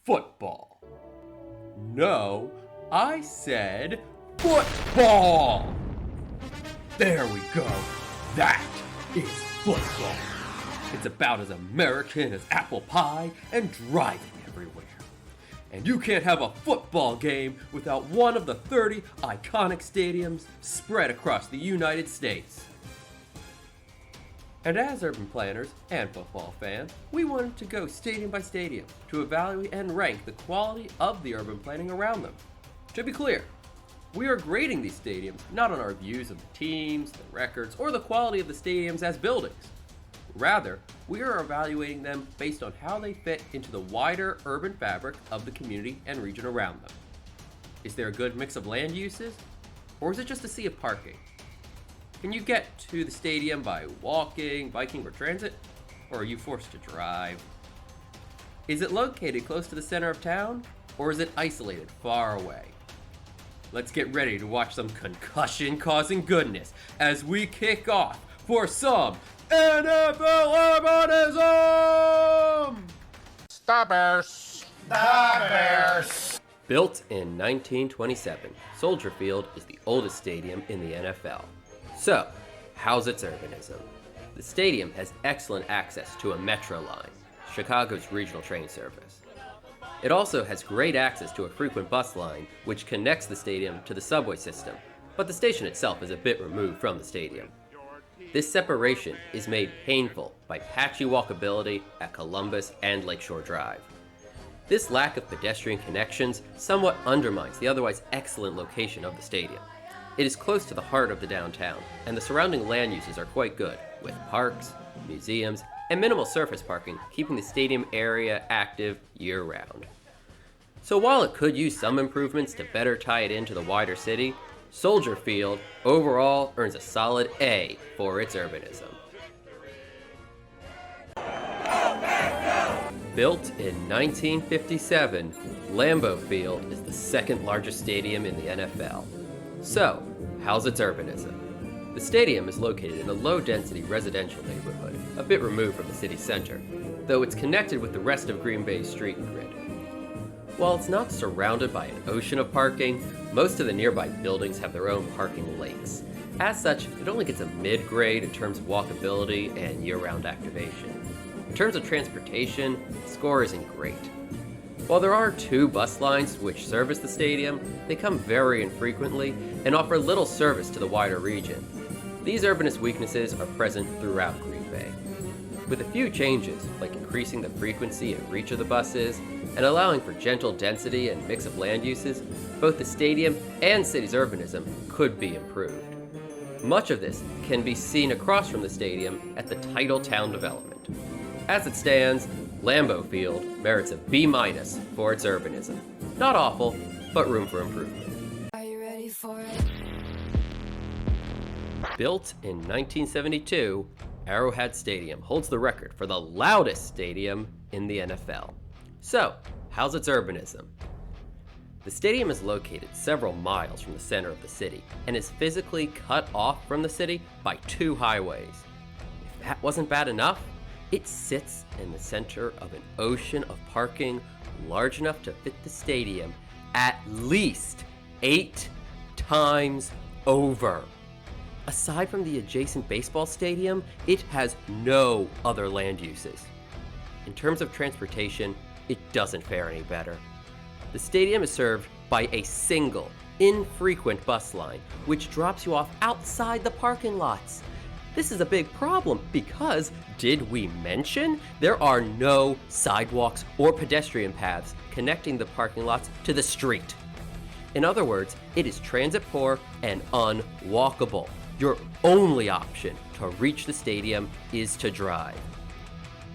football. No, I said football. There we go. That is football. It's about as American as apple pie and driving everywhere. And you can't have a football game without one of the 30 iconic stadiums spread across the United States. And as urban planners and football fans, we wanted to go stadium by stadium to evaluate and rank the quality of the urban planning around them. To be clear, we are grading these stadiums not on our views of the teams, the records, or the quality of the stadiums as buildings. Rather, we are evaluating them based on how they fit into the wider urban fabric of the community and region around them. Is there a good mix of land uses, or is it just a sea of parking? Can you get to the stadium by walking, biking, or transit, or are you forced to drive? Is it located close to the center of town, or is it isolated far away? Let's get ready to watch some concussion-causing goodness as we kick off for some NFL Urbanism! Stoppers! Stoppers! Built in 1927, Soldier Field is the oldest stadium in the NFL. So, how's its urbanism? The stadium has excellent access to a metro line, Chicago's regional train service. It also has great access to a frequent bus line, which connects the stadium to the subway system, but the station itself is a bit removed from the stadium. This separation is made painful by patchy walkability at Columbus and Lakeshore Drive. This lack of pedestrian connections somewhat undermines the otherwise excellent location of the stadium. It is close to the heart of the downtown, and the surrounding land uses are quite good, with parks, museums, and minimal surface parking keeping the stadium area active year-round. So while it could use some improvements to better tie it into the wider city, Soldier Field overall earns a solid A for its urbanism. Built in 1957, Lambeau Field is the second largest stadium in the NFL. So, how's its urbanism? The stadium is located in a low-density residential neighborhood, a bit removed from the city center, though it's connected with the rest of Green Bay's street grid. While it's not surrounded by an ocean of parking, most of the nearby buildings have their own parking lakes. As such, it only gets a mid-grade in terms of walkability and year-round activation. In terms of transportation, the score isn't great. While there are 2 bus lines which service the stadium, they come very infrequently and offer little service to the wider region. These urbanist weaknesses are present throughout Green Bay. With a few changes, like increasing the frequency and reach of the buses, and allowing for gentle density and mix of land uses, both the stadium and city's urbanism could be improved. Much of this can be seen across from the stadium at the Titletown development. As it stands, Lambeau Field merits a B- for its urbanism. Not awful, but room for improvement. Are you ready for it? Built in 1972, Arrowhead Stadium holds the record for the loudest stadium in the NFL. So, how's its urbanism? The stadium is located several miles from the center of the city and is physically cut off from the city by 2 highways. If that wasn't bad enough, it sits in the center of an ocean of parking large enough to fit the stadium at least 8 times over. Aside from the adjacent baseball stadium, it has no other land uses. In terms of transportation, it doesn't fare any better. The stadium is served by a single, infrequent bus line, which drops you off outside the parking lots. This is a big problem because, did we mention, there are no sidewalks or pedestrian paths connecting the parking lots to the street. In other words, it is transit poor and unwalkable. Your only option to reach the stadium is to drive.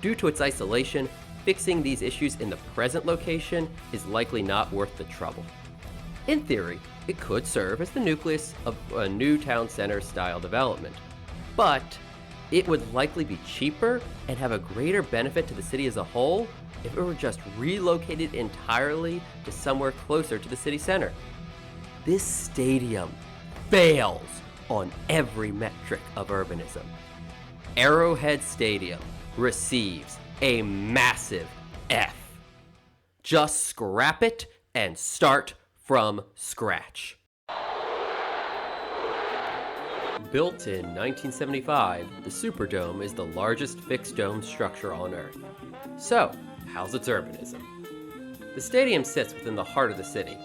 Due to its isolation, fixing these issues in the present location is likely not worth the trouble. In theory, it could serve as the nucleus of a new town center style development, but it would likely be cheaper and have a greater benefit to the city as a whole if it were just relocated entirely to somewhere closer to the city center. This stadium fails on every metric of urbanism. Arrowhead Stadium receives a massive F. just scrap it and start from scratch. Built in 1975, the Superdome is the largest fixed-dome structure on Earth. So, how's its urbanism? The stadium sits within the heart of the city.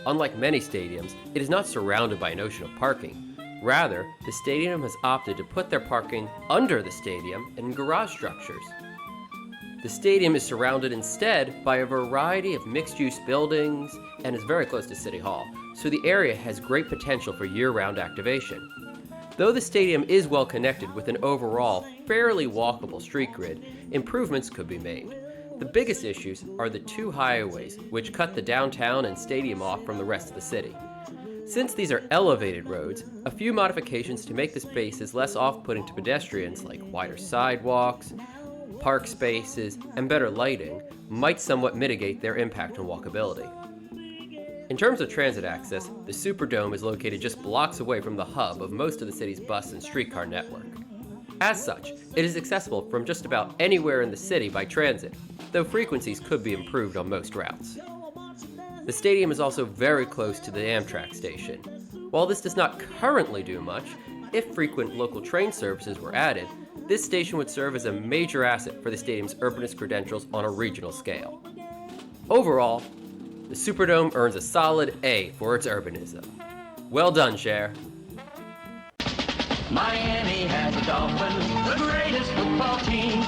Unlike many stadiums, it is not surrounded by an ocean of parking. Rather, the stadium has opted to put their parking under the stadium in garage structures. The stadium is surrounded instead by a variety of mixed-use buildings and is very close to City Hall, so the area has great potential for year-round activation. Though the stadium is well connected with an overall fairly walkable street grid, improvements could be made. The biggest issues are the two highways, which cut the downtown and stadium off from the rest of the city. Since these are elevated roads, a few modifications to make the spaces less off-putting to pedestrians, like wider sidewalks, park spaces, and better lighting, might somewhat mitigate their impact on walkability. In terms of transit access, the Superdome is located just blocks away from the hub of most of the city's bus and streetcar network. As such, it is accessible from just about anywhere in the city by transit, though frequencies could be improved on most routes. The stadium is also very close to the Amtrak station. While this does not currently do much, if frequent local train services were added, this station would serve as a major asset for the stadium's urbanist credentials on a regional scale. Overall, the Superdome earns a solid A for its urbanism. Well done, Cher. Miami has the Dolphins, the greatest football team.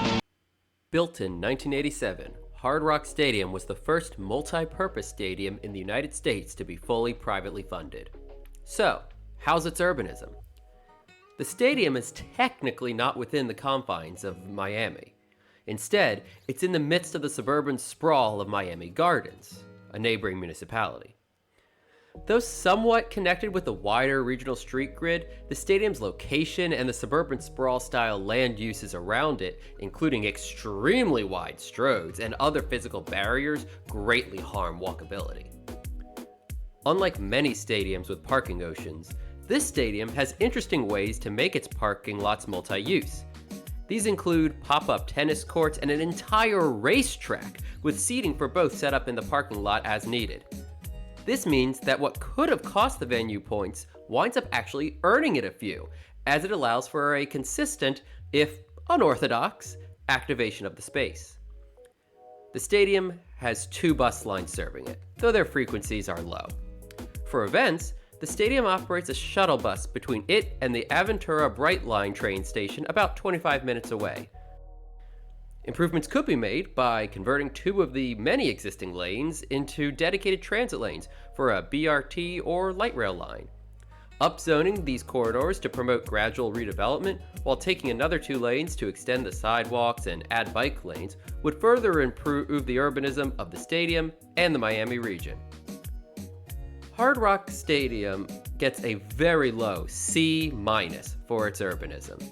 Built in 1987, Hard Rock Stadium was the first multi-purpose stadium in the United States to be fully privately funded. So, how's its urbanism? The stadium is technically not within the confines of Miami. Instead, it's in the midst of the suburban sprawl of Miami Gardens, a neighboring municipality. Though somewhat connected with the wider regional street grid, the stadium's location and the suburban sprawl-style land uses around it, including extremely wide stroads and other physical barriers, greatly harm walkability. Unlike many stadiums with parking oceans, this stadium has interesting ways to make its parking lots multi-use. These include pop-up tennis courts and an entire racetrack with seating for both set up in the parking lot as needed. This means that what could have cost the venue points winds up actually earning it a few, as it allows for a consistent, if unorthodox, activation of the space. The stadium has 2 bus lines serving it, though their frequencies are low. For events, the stadium operates a shuttle bus between it and the Aventura Brightline train station about 25 minutes away. Improvements could be made by converting 2 of the many existing lanes into dedicated transit lanes for a BRT or light rail line. Upzoning these corridors to promote gradual redevelopment while taking another 2 lanes to extend the sidewalks and add bike lanes would further improve the urbanism of the stadium and the Miami region. Hard Rock Stadium gets a very low C- for its urbanism,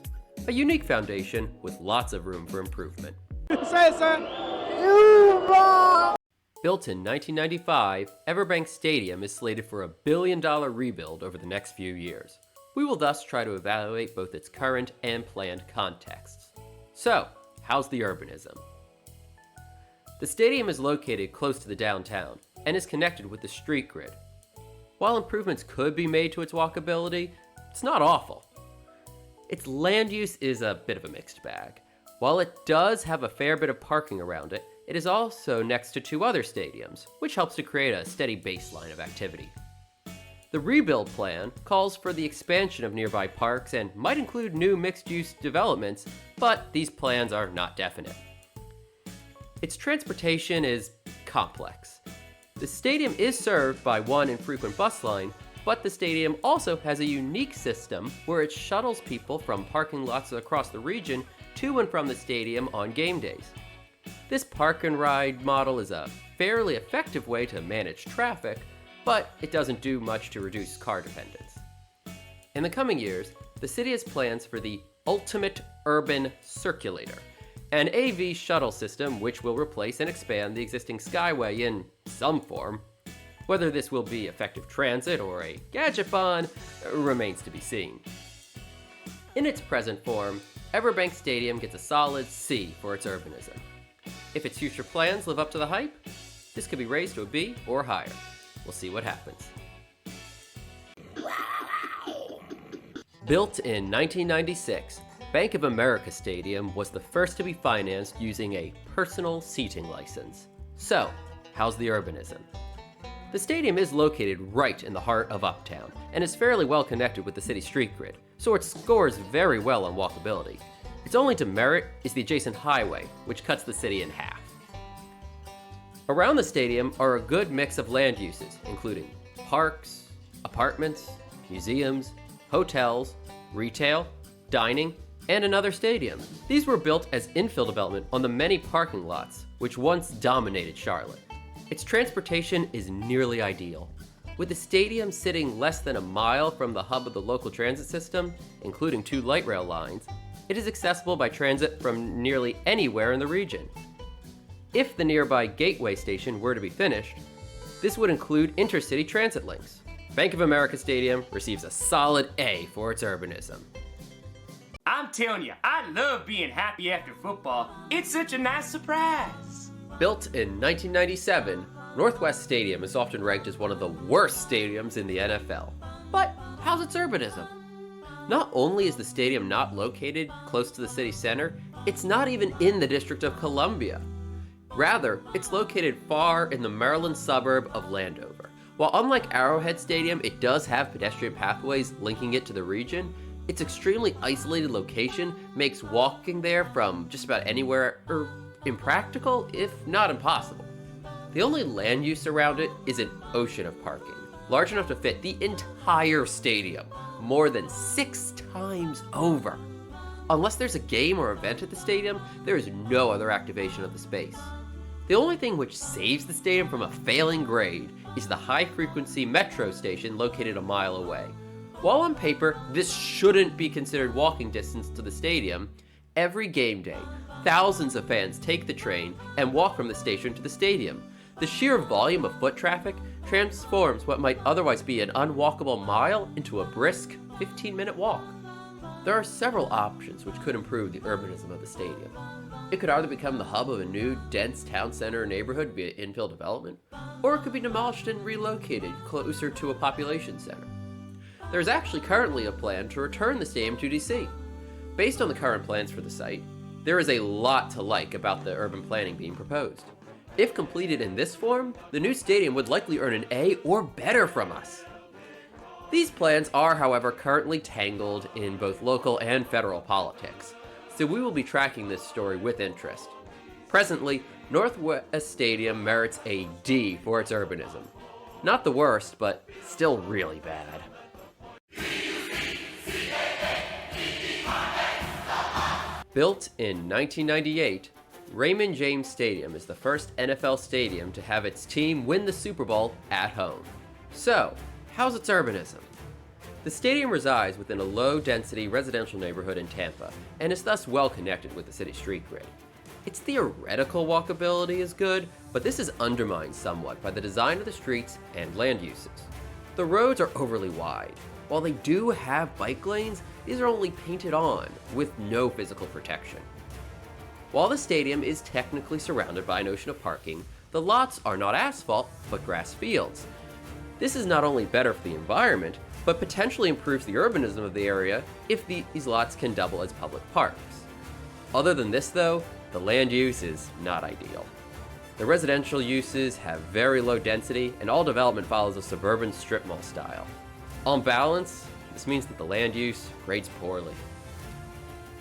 a unique foundation with lots of room for improvement. Built in 1995, Everbank Stadium is slated for a $1 billion rebuild over the next few years. We will thus try to evaluate both its current and planned contexts. So, how's the urbanism? The stadium is located close to the downtown and is connected with the street grid. While improvements could be made to its walkability, it's not awful. Its land use is a bit of a mixed bag. While it does have a fair bit of parking around it, it is also next to 2 other stadiums, which helps to create a steady baseline of activity. The rebuild plan calls for the expansion of nearby parks and might include new mixed-use developments, but these plans are not definite. Its transportation is complex. The stadium is served by one infrequent bus line, but the stadium also has a unique system where it shuttles people from parking lots across the region to and from the stadium on game days. This park and ride model is a fairly effective way to manage traffic, but it doesn't do much to reduce car dependence. In the coming years, the city has plans for the Ultimate Urban Circulator, an AV shuttle system which will replace and expand the existing Skyway in some form. Whether this will be effective transit or a gadget bond remains to be seen. In its present form, Everbank Stadium gets a solid C for its urbanism. If its future plans live up to the hype, This could be raised to a B or higher. We'll see what happens. Built in 1996, Bank of America Stadium was the first to be financed using a personal seating license. So, how's the urbanism? The stadium is located right in the heart of Uptown and is fairly well connected with the city street grid, so it scores very well on walkability. Its only demerit is the adjacent highway, which cuts the city in half. Around the stadium are a good mix of land uses, including parks, apartments, museums, hotels, retail, dining, and another stadium. These were built as infill development on the many parking lots which once dominated Charlotte. Its transportation is nearly ideal. With the stadium sitting less than a mile from the hub of the local transit system, including 2 light rail lines, it is accessible by transit from nearly anywhere in the region. If the nearby Gateway station were to be finished, this would include intercity transit links. Bank of America Stadium receives a solid A for its urbanism. I'm telling you, I love being happy after football. It's such a nice surprise. Built in 1997, Northwest Stadium is often ranked as one of the worst stadiums in the NFL. But how's its urbanism? Not only is the stadium not located close to the city center, it's not even in the District of Columbia. Rather, it's located far in the Maryland suburb of Landover. While unlike Arrowhead Stadium, it does have pedestrian pathways linking it to the region, its extremely isolated location makes walking there from just about anywhere impractical, if not impossible. The only land use around it is an ocean of parking, large enough to fit the entire stadium, more than 6 times over. Unless there's a game or event at the stadium, there is no other activation of the space. The only thing which saves the stadium from a failing grade is the high-frequency metro station located a mile away. While on paper, this shouldn't be considered walking distance to the stadium, every game day, thousands of fans take the train and walk from the station to the stadium. The sheer volume of foot traffic transforms what might otherwise be an unwalkable mile into a brisk 15-minute walk. There are several options which could improve the urbanism of the stadium. It could either become the hub of a new, dense town center neighborhood via infill development, or it could be demolished and relocated closer to a population center. There is actually currently a plan to return the stadium to DC. Based on the current plans for the site, there is a lot to like about the urban planning being proposed. If completed in this form, the new stadium would likely earn an A or better from us. These plans are, however, currently tangled in both local and federal politics, so we will be tracking this story with interest. Presently, Northwest Stadium merits a D for its urbanism. Not the worst, but still really bad. Built in 1998, Raymond James Stadium is the first NFL stadium to have its team win the Super Bowl at home. So, how's its urbanism? The stadium resides within a low-density residential neighborhood in Tampa, and is thus well connected with the city street grid. Its theoretical walkability is good, but this is undermined somewhat by the design of the streets and land uses. The roads are overly wide. While they do have bike lanes, these are only painted on, with no physical protection. While the stadium is technically surrounded by an ocean of parking, the lots are not asphalt, but grass fields. This is not only better for the environment, but potentially improves the urbanism of the area if these lots can double as public parks. Other than this though, the land use is not ideal. The residential uses have very low density, and all development follows a suburban strip mall style. On balance, this means that the land use rates poorly.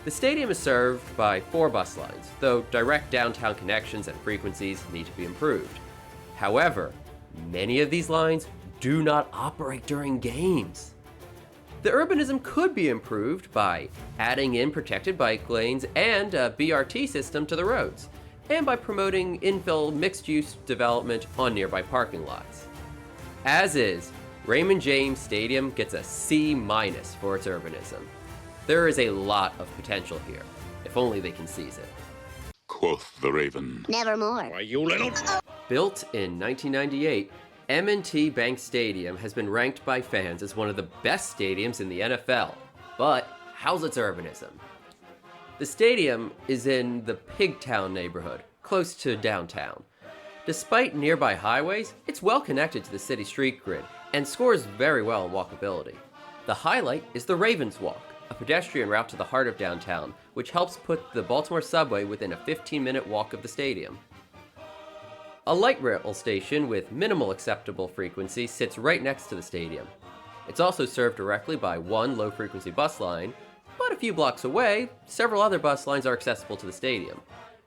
The stadium is served by 4 bus lines, though direct downtown connections and frequencies need to be improved. However, many of these lines do not operate during games. The urbanism could be improved by adding in protected bike lanes and a BRT system to the roads, and by promoting infill mixed-use development on nearby parking lots. As is, Raymond James Stadium gets a C- for its urbanism. There is a lot of potential here, if only they can seize it. Quoth the raven. Nevermore. Why, you little... Built in 1998, M&T Bank Stadium has been ranked by fans as one of the best stadiums in the NFL. But how's its urbanism? The stadium is in the Pigtown neighborhood, close to downtown. Despite nearby highways, it's well connected to the city street grid and scores very well in walkability. The highlight is the Ravens Walk, a pedestrian route to the heart of downtown, which helps put the Baltimore subway within a 15-minute walk of the stadium. A light rail station with minimal acceptable frequency sits right next to the stadium. It's also served directly by one low-frequency bus line, but a few blocks away, several other bus lines are accessible to the stadium.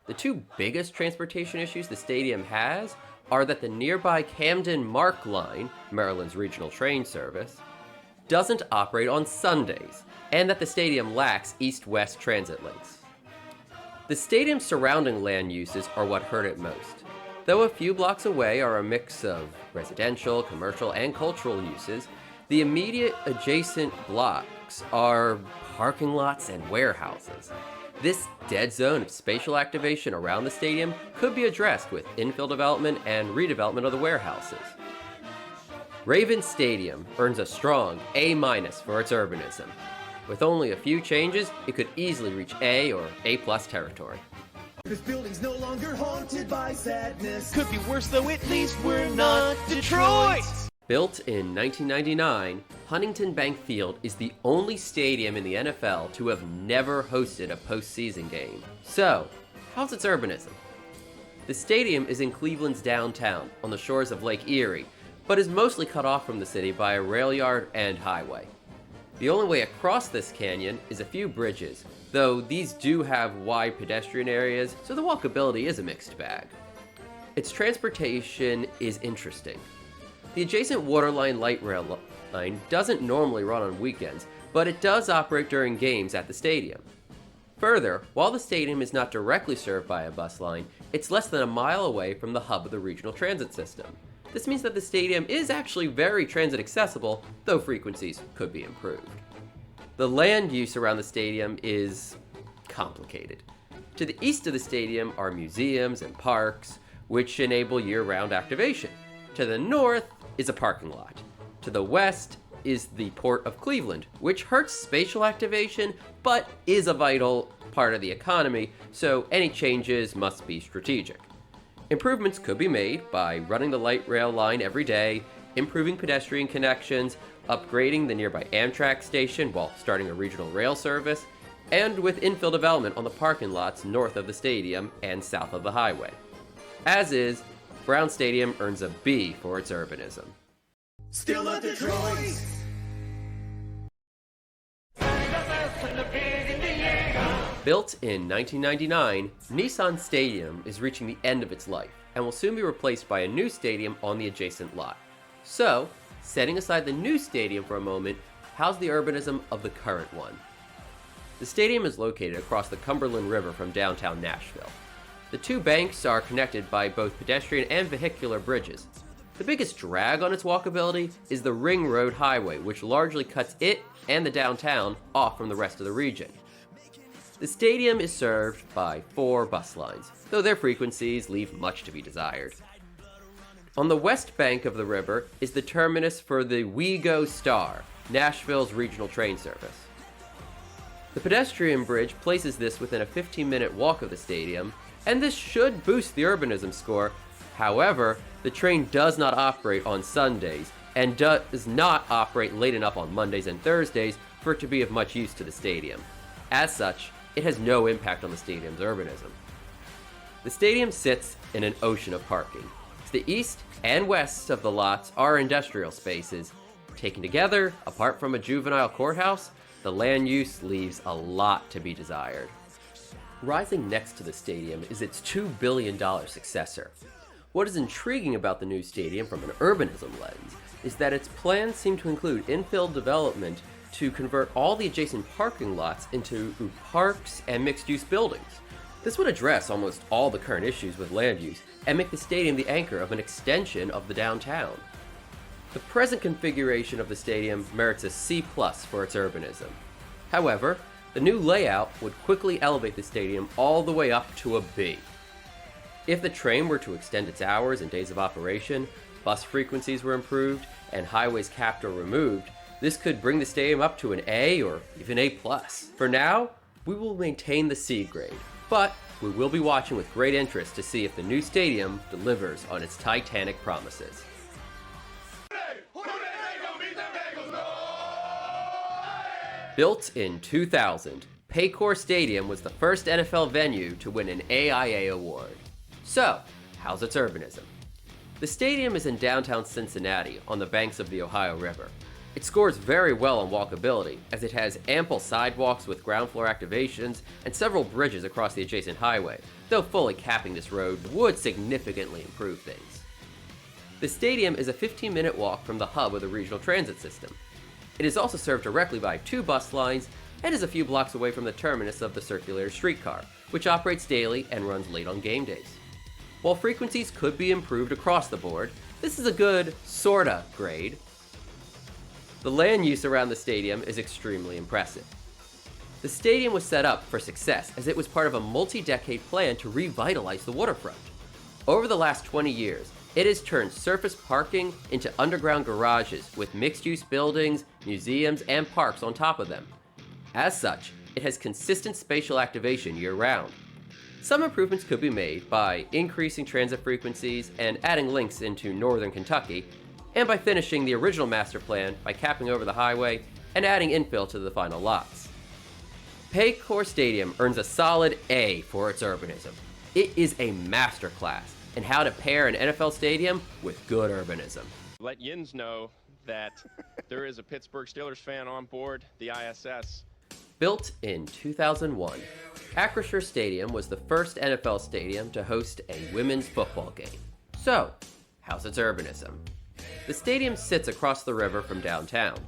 The two biggest transportation issues the stadium has are that the nearby Camden Mark line, Maryland's regional train service, doesn't operate on Sundays, and that the stadium lacks east-west transit links. The stadium's surrounding land uses are what hurt it most. Though a few blocks away are a mix of residential, commercial, and cultural uses, the immediate adjacent blocks are parking lots and warehouses. This dead zone of spatial activation around the stadium could be addressed with infill development and redevelopment of the warehouses. Ravens Stadium earns a strong A- for its urbanism. With only a few changes, it could easily reach A or A+ territory. This building's no longer haunted by sadness. Could be worse though, at least we're not Detroit! Built in 1999, Huntington Bank Field is the only stadium in the NFL to have never hosted a postseason game. So, how's its urbanism? The stadium is in Cleveland's downtown, on the shores of Lake Erie, but is mostly cut off from the city by a rail yard and highway. The only way across this canyon is a few bridges, though these do have wide pedestrian areas, so the walkability is a mixed bag. Its transportation is interesting. The adjacent Waterline light rail line doesn't normally run on weekends, but it does operate during games at the stadium. Further, while the stadium is not directly served by a bus line, it's less than a mile away from the hub of the regional transit system. This means that the stadium is actually very transit accessible, though frequencies could be improved. The land use around the stadium is complicated. To the east of the stadium are museums and parks, which enable year-round activation. To the north is a parking lot. To the west is the Port of Cleveland, which hurts spatial activation, but is a vital part of the economy, so any changes must be strategic. Improvements could be made by running the light rail line every day, improving pedestrian connections, upgrading the nearby Amtrak station while starting a regional rail service, and with infill development on the parking lots north of the stadium and south of the highway. As is, Brown Stadium earns a B for its urbanism. Still not Detroit! Built in 1999, Nissan Stadium is reaching the end of its life and will soon be replaced by a new stadium on the adjacent lot. So, setting aside the new stadium for a moment, how's the urbanism of the current one? The stadium is located across the Cumberland River from downtown Nashville. The two banks are connected by both pedestrian and vehicular bridges. The biggest drag on its walkability is the Ring Road Highway, which largely cuts it and the downtown off from the rest of the region. The stadium is served by 4 bus lines, though their frequencies leave much to be desired. On the west bank of the river is the terminus for the We Go Star, Nashville's regional train service. The pedestrian bridge places this within a 15-minute walk of the stadium, and this should boost the urbanism score. However, the train does not operate on Sundays, and does not operate late enough on Mondays and Thursdays for it to be of much use to the stadium. As such, it has no impact on the stadium's urbanism. The stadium sits in an ocean of parking. To the east and west of the lots are industrial spaces. Taken together, apart from a juvenile courthouse, the land use leaves a lot to be desired. Rising next to the stadium is its $2 billion successor. What is intriguing about the new stadium from an urbanism lens is that its plans seem to include infill development to convert all the adjacent parking lots into parks and mixed-use buildings. This would address almost all the current issues with land use and make the stadium the anchor of an extension of the downtown. The present configuration of the stadium merits a C+ for its urbanism. However, the new layout would quickly elevate the stadium all the way up to a B. If the train were to extend its hours and days of operation, bus frequencies were improved, and highways capped or removed, this could bring the stadium up to an A or even A+. For now, we will maintain the C grade, but we will be watching with great interest to see if the new stadium delivers on its Titanic promises. Built in 2000, Paycor Stadium was the first NFL venue to win an AIA award. So, how's its urbanism? The stadium is in downtown Cincinnati on the banks of the Ohio River. It scores very well on walkability, as it has ample sidewalks with ground floor activations and several bridges across the adjacent highway, though fully capping this road would significantly improve things. The stadium is a 15-minute walk from the hub of the regional transit system. It is also served directly by 2 bus lines and is a few blocks away from the terminus of the Circulator streetcar, which operates daily and runs late on game days. While frequencies could be improved across the board, this is a good, sorta grade. The land use around the stadium is extremely impressive. The stadium was set up for success as it was part of a multi-decade plan to revitalize the waterfront. Over the last 20 years, it has turned surface parking into underground garages with mixed-use buildings, museums, and parks on top of them. As such, it has consistent spatial activation year-round. Some improvements could be made by increasing transit frequencies and adding links into northern Kentucky, and by finishing the original master plan by capping over the highway and adding infill to the final lots. Paycor Stadium earns a solid A for its urbanism. It is a masterclass in how to pair an NFL stadium with good urbanism. Let Yins know that there is a Pittsburgh Steelers fan on board the ISS. Built in 2001, Acrisure Stadium was the first NFL stadium to host a women's football game. So, how's its urbanism? The stadium sits across the river from downtown.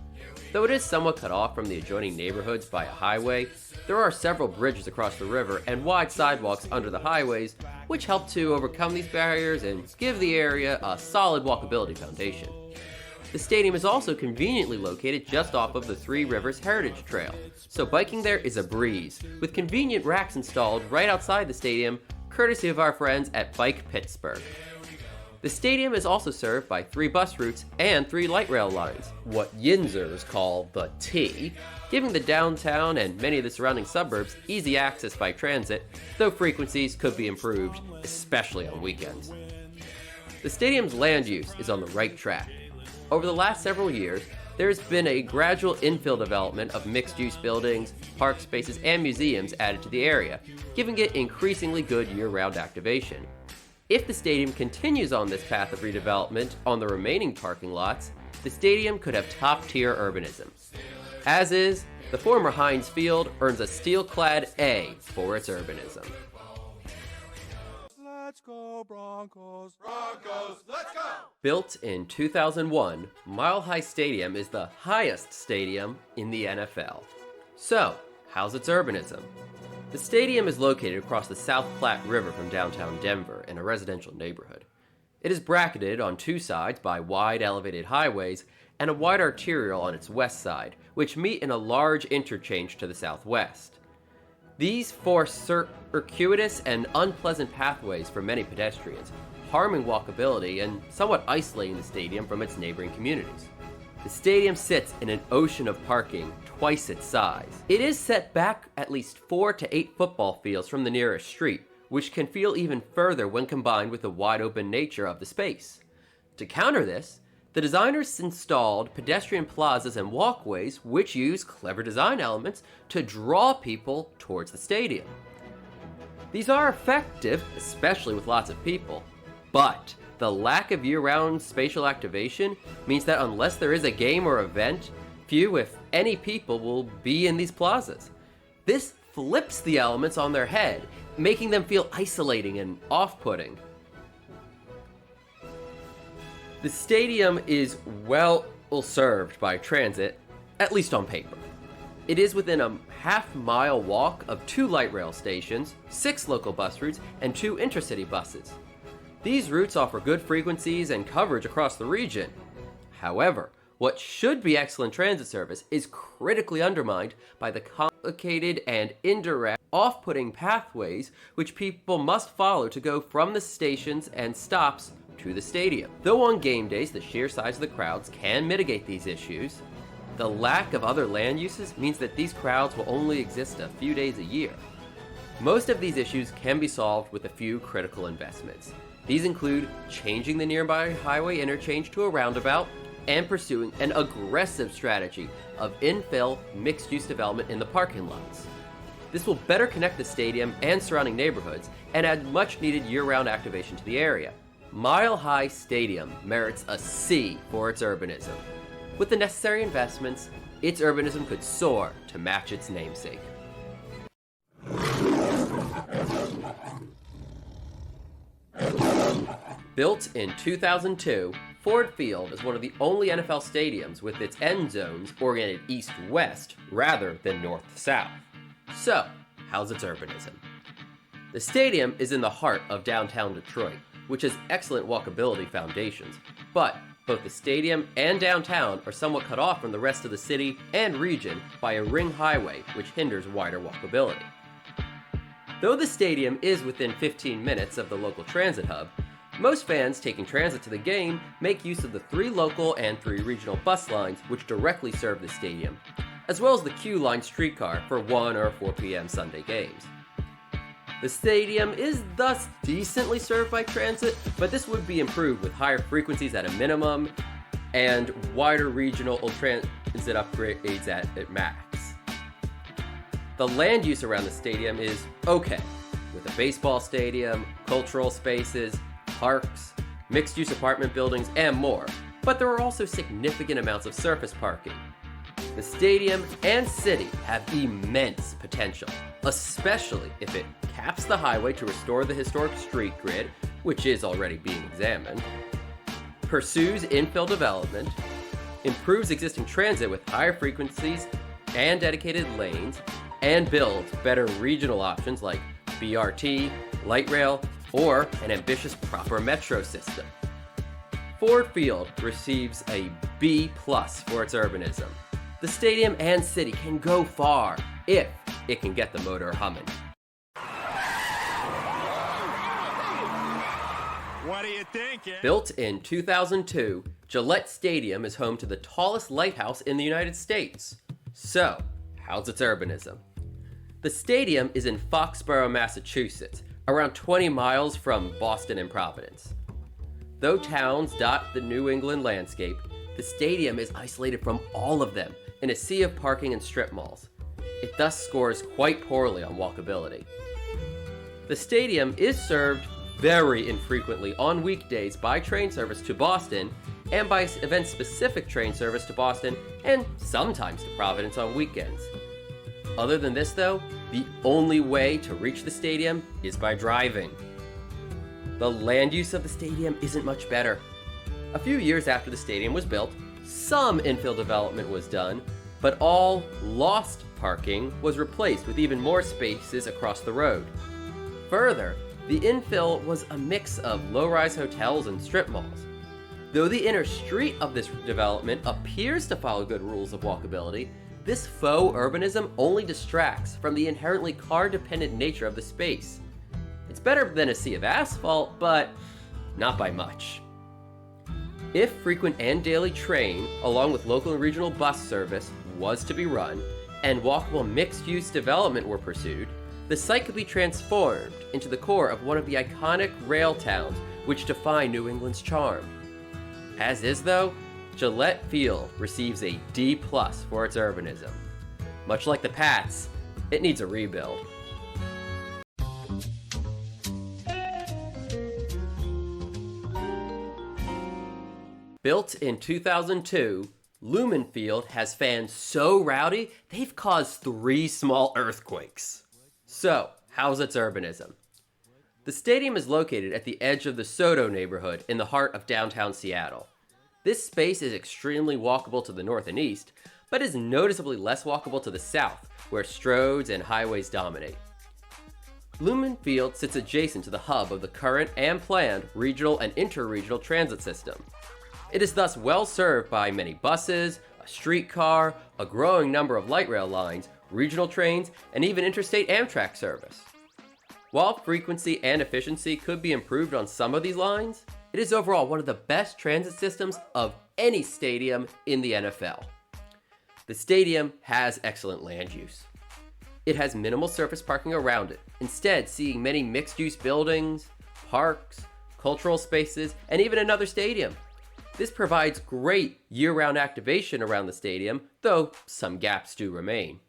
Though it is somewhat cut off from the adjoining neighborhoods by a highway, there are several bridges across the river and wide sidewalks under the highways, which help to overcome these barriers and give the area a solid walkability foundation. The stadium is also conveniently located just off of the Three Rivers Heritage Trail, so biking there is a breeze, with convenient racks installed right outside the stadium, courtesy of our friends at Bike Pittsburgh. The stadium is also served by 3 bus routes and 3 light rail lines, what Yinzers call the T, giving the downtown and many of the surrounding suburbs easy access by transit, though frequencies could be improved, especially on weekends. The stadium's land use is on the right track. Over the last several years, there has been a gradual infill development of mixed-use buildings, park spaces, and museums added to the area, giving it increasingly good year-round activation. If the stadium continues on this path of redevelopment on the remaining parking lots, the stadium could have top-tier urbanism. As is, the former Heinz Field earns a steel-clad A for its urbanism. Let's go, Broncos. Broncos, let's go! Built in 2001, Mile High Stadium is the highest stadium in the NFL. So, how's its urbanism? The stadium is located across the South Platte River from downtown Denver in a residential neighborhood. It is bracketed on 2 sides by wide elevated highways and a wide arterial on its west side, which meet in a large interchange to the southwest. These force circuitous and unpleasant pathways for many pedestrians, harming walkability and somewhat isolating the stadium from its neighboring communities. The stadium sits in an ocean of parking twice its size. It is set back at least 4 to 8 football fields from the nearest street, which can feel even further when combined with the wide open nature of the space. To counter this, the designers installed pedestrian plazas and walkways which use clever design elements to draw people towards the stadium. These are effective, especially with lots of people, but the lack of year-round spatial activation means that unless there is a game or event, few, if any, people will be in these plazas. This flips the elements on their head, making them feel isolating and off-putting. The stadium is well served by transit, at least on paper. It is within a half-mile walk of 2 light rail stations, 6 local bus routes, and 2 intercity buses. These routes offer good frequencies and coverage across the region. However, what should be excellent transit service is critically undermined by the complicated and indirect, off-putting pathways which people must follow to go from the stations and stops to the stadium. Though on game days the sheer size of the crowds can mitigate these issues, the lack of other land uses means that these crowds will only exist a few days a year. Most of these issues can be solved with a few critical investments. These include changing the nearby highway interchange to a roundabout and pursuing an aggressive strategy of infill mixed-use development in the parking lots. This will better connect the stadium and surrounding neighborhoods and add much-needed year-round activation to the area. Mile High Stadium merits a C for its urbanism. With the necessary investments, its urbanism could soar to match its namesake. Built in 2002, Ford Field is one of the only NFL stadiums with its end zones oriented east-west rather than north-south. So, how's its urbanism? The stadium is in the heart of downtown Detroit, which has excellent walkability foundations, but both the stadium and downtown are somewhat cut off from the rest of the city and region by a ring highway which hinders wider walkability. Though the stadium is within 15 minutes of the local transit hub, most fans taking transit to the game make use of the 3 local and 3 regional bus lines which directly serve the stadium, as well as the Q Line streetcar for 1 or 4 p.m. Sunday games. The stadium is thus decently served by transit, but this would be improved with higher frequencies at a minimum and wider regional transit upgrades at max. The land use around the stadium is okay, with a baseball stadium, cultural spaces, parks, mixed-use apartment buildings, and more, but there are also significant amounts of surface parking. The stadium and city have immense potential, especially if it caps the highway to restore the historic street grid, which is already being examined, pursues infill development, improves existing transit with higher frequencies and dedicated lanes, and builds better regional options like BRT, light rail, or an ambitious proper metro system. Ford Field receives a B+ for its urbanism. The stadium and city can go far if it can get the motor humming. What are you thinking? Built in 2002, Gillette Stadium is home to the tallest lighthouse in the United States. So, how's its urbanism? The stadium is in Foxborough, Massachusetts, around 20 miles from Boston and Providence. Though towns dot the New England landscape, the stadium is isolated from all of them in a sea of parking and strip malls. It thus scores quite poorly on walkability. The stadium is served very infrequently on weekdays by train service to Boston and by event-specific train service to Boston and sometimes to Providence on weekends. Other than this though, the only way to reach the stadium is by driving. The land use of the stadium isn't much better. A few years after the stadium was built, some infill development was done, but all lost parking was replaced with even more spaces across the road. Further, the infill was a mix of low-rise hotels and strip malls. Though the inner street of this development appears to follow good rules of walkability, this faux urbanism only distracts from the inherently car-dependent nature of the space. It's better than a sea of asphalt, but not by much. If frequent and daily train, along with local and regional bus service, was to be run, and walkable mixed-use development were pursued, the site could be transformed into the core of one of the iconic rail towns which define New England's charm. As is though, Gillette Field receives a D+ for its urbanism. Much like the Pats, it needs a rebuild. Built in 2002, Lumen Field has fans so rowdy they've caused 3 small earthquakes. So, how's its urbanism? The stadium is located at the edge of the Soto neighborhood in the heart of downtown Seattle. This space is extremely walkable to the north and east, but is noticeably less walkable to the south, where stroads and highways dominate. Lumen Field sits adjacent to the hub of the current and planned regional and interregional transit system. It is thus well served by many buses, a streetcar, a growing number of light rail lines, regional trains, and even interstate Amtrak service. While frequency and efficiency could be improved on some of these lines, it is overall one of the best transit systems of any stadium in the NFL. The stadium has excellent land use. It has minimal surface parking around it, instead seeing many mixed-use buildings, parks, cultural spaces, and even another stadium. This provides great year-round activation around the stadium, though some gaps do remain.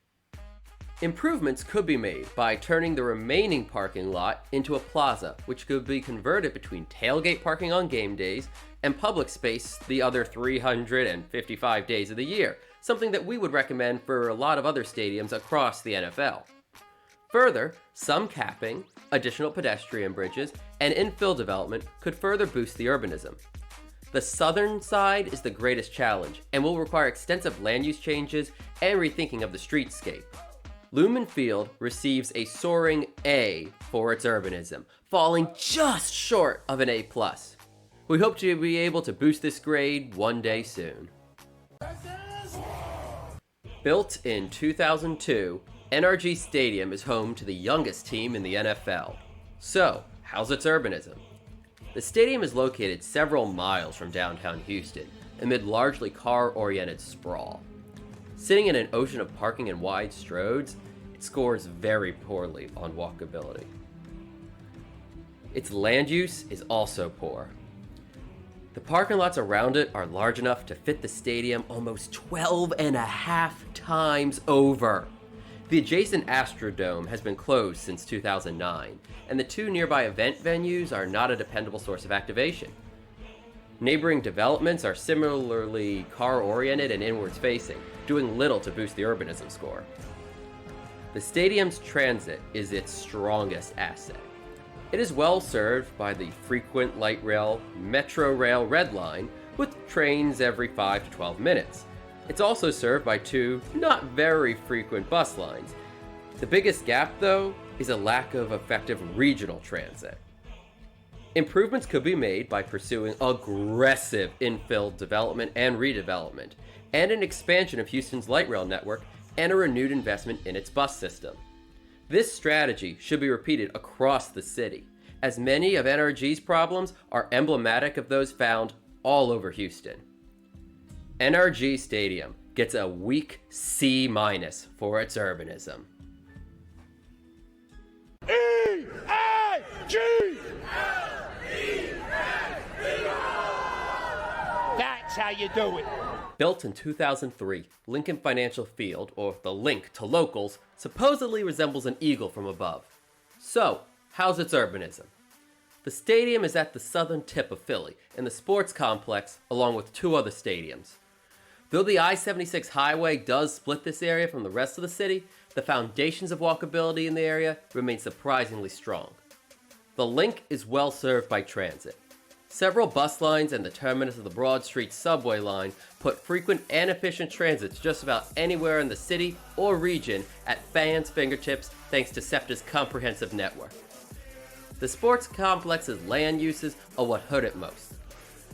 Improvements could be made by turning the remaining parking lot into a plaza, which could be converted between tailgate parking on game days and public space the other 355 days of the year, something that we would recommend for a lot of other stadiums across the NFL. Further, some capping, additional pedestrian bridges, and infill development could further boost the urbanism. The southern side is the greatest challenge and will require extensive land use changes and rethinking of the streetscape. Lumen Field receives a soaring A for its urbanism, falling just short of an A+. We hope to be able to boost this grade one day soon. Built in 2002, NRG Stadium is home to the youngest team in the NFL. So, how's its urbanism? The stadium is located several miles from downtown Houston, amid largely car-oriented sprawl. Sitting in an ocean of parking and wide stroads, it scores very poorly on walkability. Its land use is also poor. The parking lots around it are large enough to fit the stadium almost 12.5 times over. The adjacent Astrodome has been closed since 2009, and the two nearby event venues are not a dependable source of activation. Neighboring developments are similarly car-oriented and inwards-facing, doing little to boost the urbanism score. The stadium's transit is its strongest asset. It is well served by the frequent light rail Metro Rail Red Line, with trains every 5 to 12 minutes. It's also served by two not very frequent bus lines. The biggest gap, though, is a lack of effective regional transit. Improvements could be made by pursuing aggressive infill development and redevelopment, and an expansion of Houston's light rail network and a renewed investment in its bus system. This strategy should be repeated across the city, as many of NRG's problems are emblematic of those found all over Houston. NRG Stadium gets a weak C- for its urbanism. That's how you do it. Built in 2003, Lincoln Financial Field, or the Link to locals, supposedly resembles an eagle from above. So, how's its urbanism? The stadium is at the southern tip of Philly, in the sports complex, along with two other stadiums. Though the I-76 highway does split this area from the rest of the city, the foundations of walkability in the area remain surprisingly strong. The Link is well served by transit. Several bus lines and the terminus of the Broad Street subway line put frequent and efficient transit to just about anywhere in the city or region at fans' fingertips thanks to SEPTA's comprehensive network. The sports complex's land uses are what hurt it most.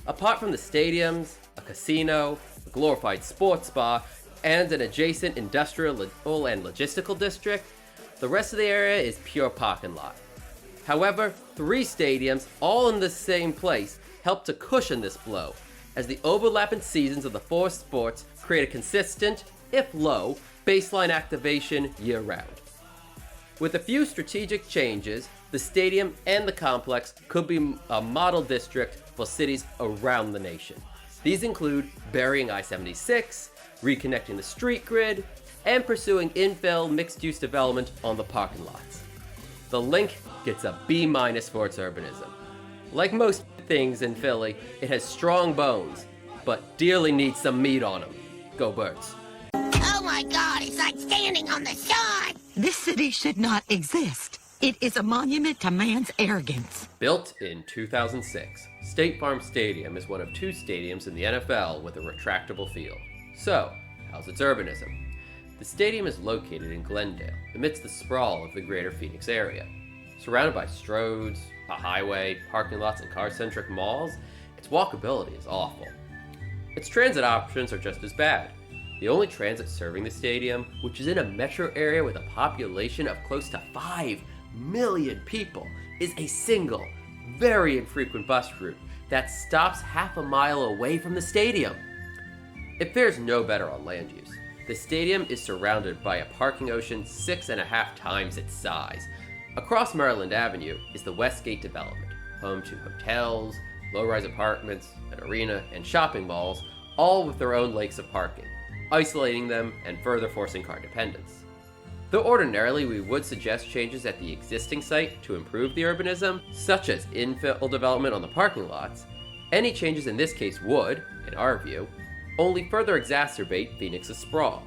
Apart from the stadiums, a casino, a glorified sports bar, and an adjacent industrial and logistical district, the rest of the area is pure parking lot. However, 3 stadiums, all in the same place, help to cushion this blow, as the overlapping seasons of the 4 sports create a consistent, if low, baseline activation year-round. With a few strategic changes, the stadium and the complex could be a model district for cities around the nation. These include burying I-76, reconnecting the street grid, and pursuing infill mixed-use development on the parking lots. The Link gets a B- for its urbanism. Like most things in Philly, it has strong bones, but dearly needs some meat on them. Go Birds. Oh my God, it's like standing on the sun! This city should not exist. It is a monument to man's arrogance. Built in 2006, State Farm Stadium is one of 2 stadiums in the NFL with a retractable field. So, how's its urbanism? The stadium is located in Glendale, amidst the sprawl of the greater Phoenix area. Surrounded by stroads, a highway, parking lots, and car-centric malls, its walkability is awful. Its transit options are just as bad. The only transit serving the stadium, which is in a metro area with a population of close to 5 million people, is a single, very infrequent bus route that stops half a mile away from the stadium. It fares no better on land use. The stadium is surrounded by a parking ocean 6.5 times its size. Across Maryland Avenue is the Westgate development, home to hotels, low-rise apartments, an arena, and shopping malls, all with their own lakes of parking, isolating them and further forcing car dependence. Though ordinarily we would suggest changes at the existing site to improve the urbanism, such as infill development on the parking lots, any changes in this case would, in our view, only further exacerbate Phoenix's sprawl.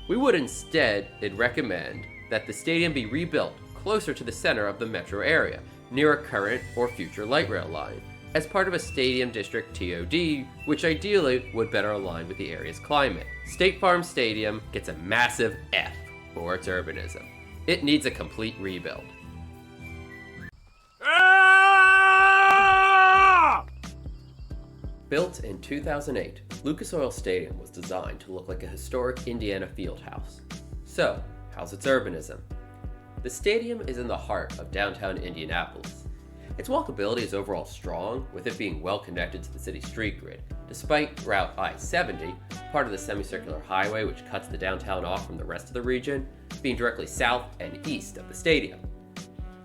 We would instead recommend that the stadium be rebuilt closer to the center of the metro area, near a current or future light rail line, as part of a stadium district TOD, which ideally would better align with the area's climate. State Farm Stadium gets a massive F for its urbanism. It needs a complete rebuild. Built in 2008, Lucas Oil Stadium was designed to look like a historic Indiana fieldhouse. So, how's its urbanism? The stadium is in the heart of downtown Indianapolis. Its walkability is overall strong, with it being well connected to the city's street grid, despite Route I-70, part of the semicircular highway which cuts the downtown off from the rest of the region, being directly south and east of the stadium.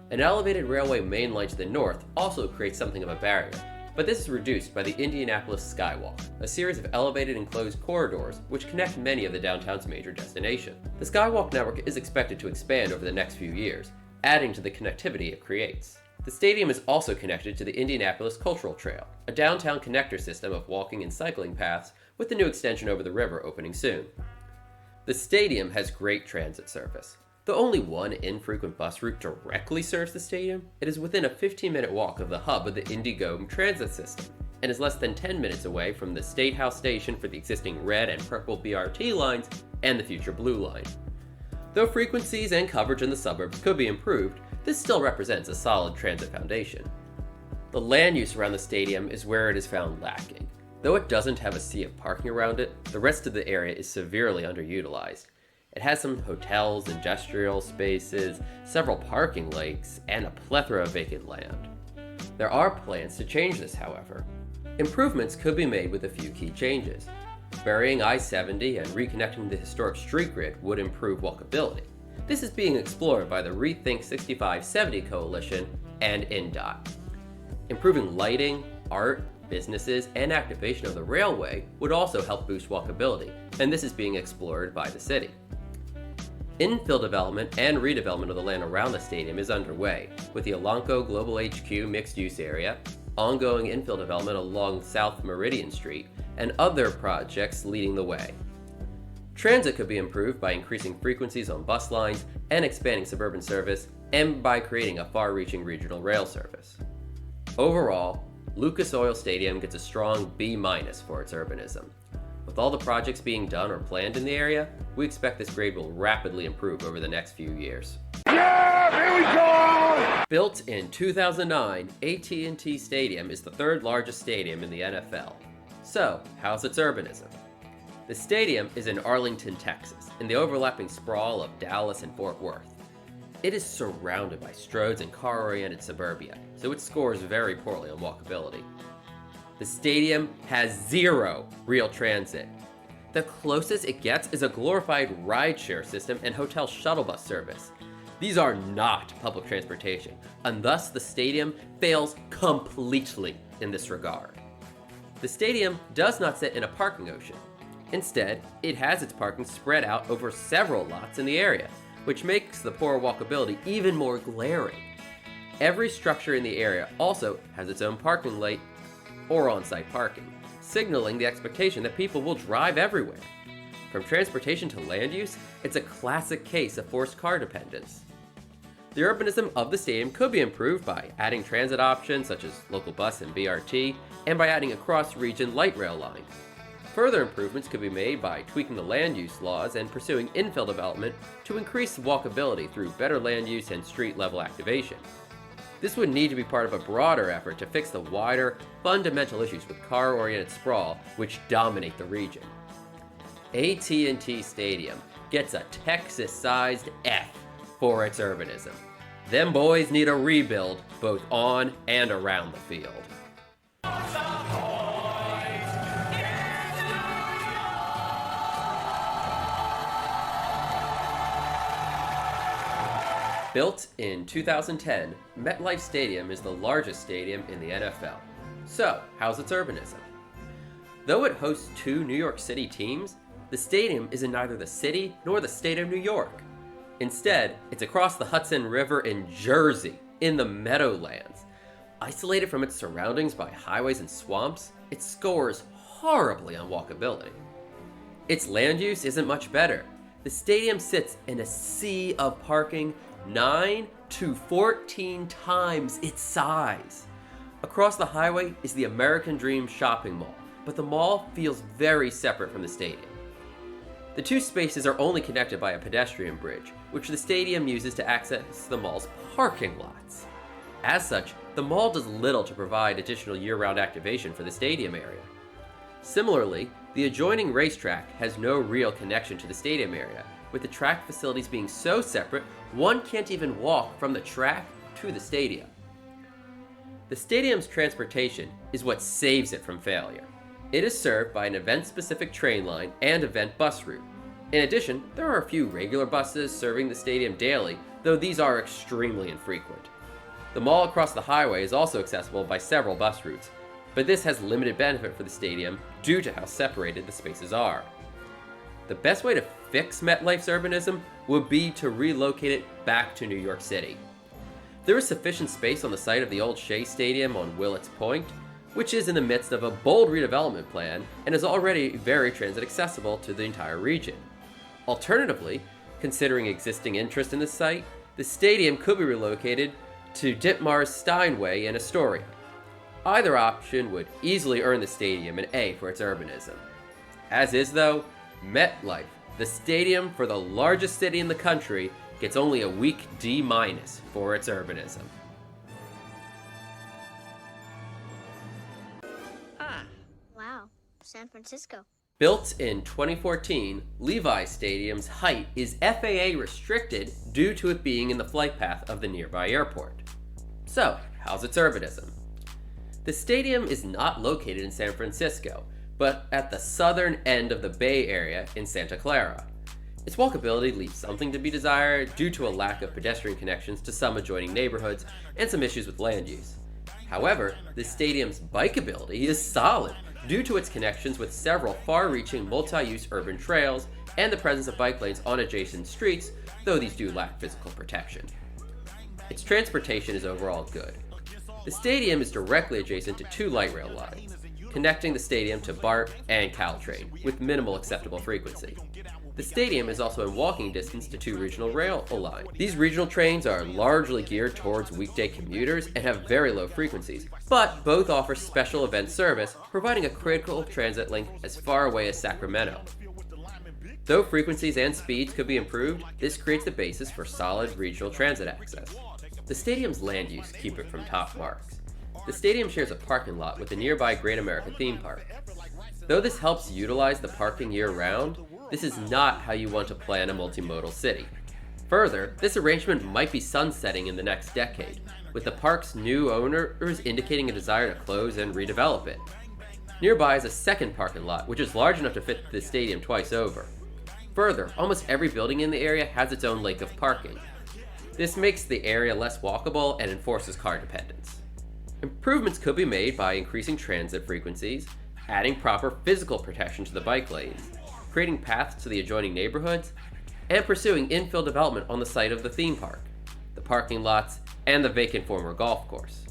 An elevated railway main line to the north also creates something of a barrier, but this is reduced by the Indianapolis Skywalk, a series of elevated enclosed corridors which connect many of the downtown's major destinations. The Skywalk network is expected to expand over the next few years, adding to the connectivity it creates. The stadium is also connected to the Indianapolis Cultural Trail, a downtown connector system of walking and cycling paths with the new extension over the river opening soon. The stadium has great transit service. Though only one infrequent bus route directly serves the stadium, it is within a 15-minute walk of the hub of the Indigome transit system, and is less than 10 minutes away from the State House station for the existing red and purple BRT lines and the future blue line. Though frequencies and coverage in the suburbs could be improved, this still represents a solid transit foundation. The land use around the stadium is where it is found lacking. Though it doesn't have a sea of parking around it, the rest of the area is severely underutilized. It has some hotels, industrial spaces, several parking lakes, and a plethora of vacant land. There are plans to change this, however. Improvements could be made with a few key changes. Burying I-70 and reconnecting the historic street grid would improve walkability. This is being explored by the Rethink 6570 Coalition and INDOT. Improving lighting, art, businesses, and activation of the railway would also help boost walkability, and this is being explored by the city. Infill development and redevelopment of the land around the stadium is underway, with the Elanco Global HQ mixed-use area, ongoing infill development along South Meridian Street, and other projects leading the way. Transit could be improved by increasing frequencies on bus lines and expanding suburban service, and by creating a far-reaching regional rail service. Overall, Lucas Oil Stadium gets a strong B- for its urbanism. With all the projects being done or planned in the area, we expect this grade will rapidly improve over the next few years. Yeah, here we go! Built in 2009, AT&T Stadium is the third largest stadium in the NFL. So, how's its urbanism? The stadium is in Arlington, Texas, in the overlapping sprawl of Dallas and Fort Worth. It is surrounded by stroads and car-oriented suburbia, so it scores very poorly on walkability. The stadium has zero real transit. The closest it gets is a glorified rideshare system and hotel shuttle bus service. These are not public transportation, and thus the stadium fails completely in this regard. The stadium does not sit in a parking ocean. Instead, it has its parking spread out over several lots in the area, which makes the poor walkability even more glaring. Every structure in the area also has its own parking light or on-site parking, signaling the expectation that people will drive everywhere. From transportation to land use, it's a classic case of forced car dependence. The urbanism of the stadium could be improved by adding transit options such as local bus and BRT, and by adding a cross-region light rail line. Further improvements could be made by tweaking the land use laws and pursuing infill development to increase walkability through better land use and street-level activation. This would need to be part of a broader effort to fix the wider, fundamental issues with car-oriented sprawl which dominate the region. AT&T Stadium gets a Texas-sized F for its urbanism. Them boys need a rebuild both on and around the field. Built in 2010, MetLife Stadium is the largest stadium in the NFL. So, how's its urbanism? Though it hosts two New York City teams, the stadium is in neither the city nor the state of New York. Instead, it's across the Hudson River in Jersey, in the Meadowlands. Isolated from its surroundings by highways and swamps, it scores horribly on walkability. Its land use isn't much better. The stadium sits in a sea of parking 9 to 14 times its size. Across the highway is the American Dream shopping mall, but the mall feels very separate from the stadium. The two spaces are only connected by a pedestrian bridge, which the stadium uses to access the mall's parking lots. As such, the mall does little to provide additional year-round activation for the stadium area. Similarly, the adjoining racetrack has no real connection to the stadium area, with the track facilities being so separate, one can't even walk from the track to the stadium. The stadium's transportation is what saves it from failure. It is served by an event-specific train line and event bus route. In addition, there are a few regular buses serving the stadium daily, though these are extremely infrequent. The mall across the highway is also accessible by several bus routes, but this has limited benefit for the stadium due to how separated the spaces are. The best way to fix MetLife's urbanism would be to relocate it back to New York City. There is sufficient space on the site of the old Shea Stadium on Willets Point, which is in the midst of a bold redevelopment plan and is already very transit accessible to the entire region. Alternatively, considering existing interest in the site, the stadium could be relocated to Ditmars Steinway in Astoria. Either option would easily earn the stadium an A for its urbanism. As is though, MetLife, the stadium for the largest city in the country, gets only a weak D- for its urbanism. Wow, San Francisco. Built in 2014, Levi Stadium's height is FAA restricted due to it being in the flight path of the nearby airport. So, how's its urbanism? The stadium is not located in San Francisco, but at the southern end of the Bay Area in Santa Clara. Its walkability leaves something to be desired due to a lack of pedestrian connections to some adjoining neighborhoods and some issues with land use. However, the stadium's bikeability is solid due to its connections with several far-reaching multi-use urban trails and the presence of bike lanes on adjacent streets, though these do lack physical protection. Its transportation is overall good. The stadium is directly adjacent to two light rail lines, connecting the stadium to BART and Caltrain with minimal acceptable frequency. The stadium is also in walking distance to two regional rail lines. These regional trains are largely geared towards weekday commuters and have very low frequencies, but both offer special event service, providing a critical transit link as far away as Sacramento. Though frequencies and speeds could be improved, this creates the basis for solid regional transit access. The stadium's land use keep it from top marks. The stadium shares a parking lot with the nearby Great America theme park. Though this helps utilize the parking year-round, this is not how you want to plan a multimodal city. Further, this arrangement might be sunsetting in the next decade, with the park's new owners indicating a desire to close and redevelop it. Nearby is a second parking lot, which is large enough to fit the stadium twice over. Further, almost every building in the area has its own lake of parking. This makes the area less walkable and enforces car dependence. Improvements could be made by increasing transit frequencies, adding proper physical protection to the bike lanes, creating paths to the adjoining neighborhoods, and pursuing infill development on the site of the theme park, the parking lots, and the vacant former golf course.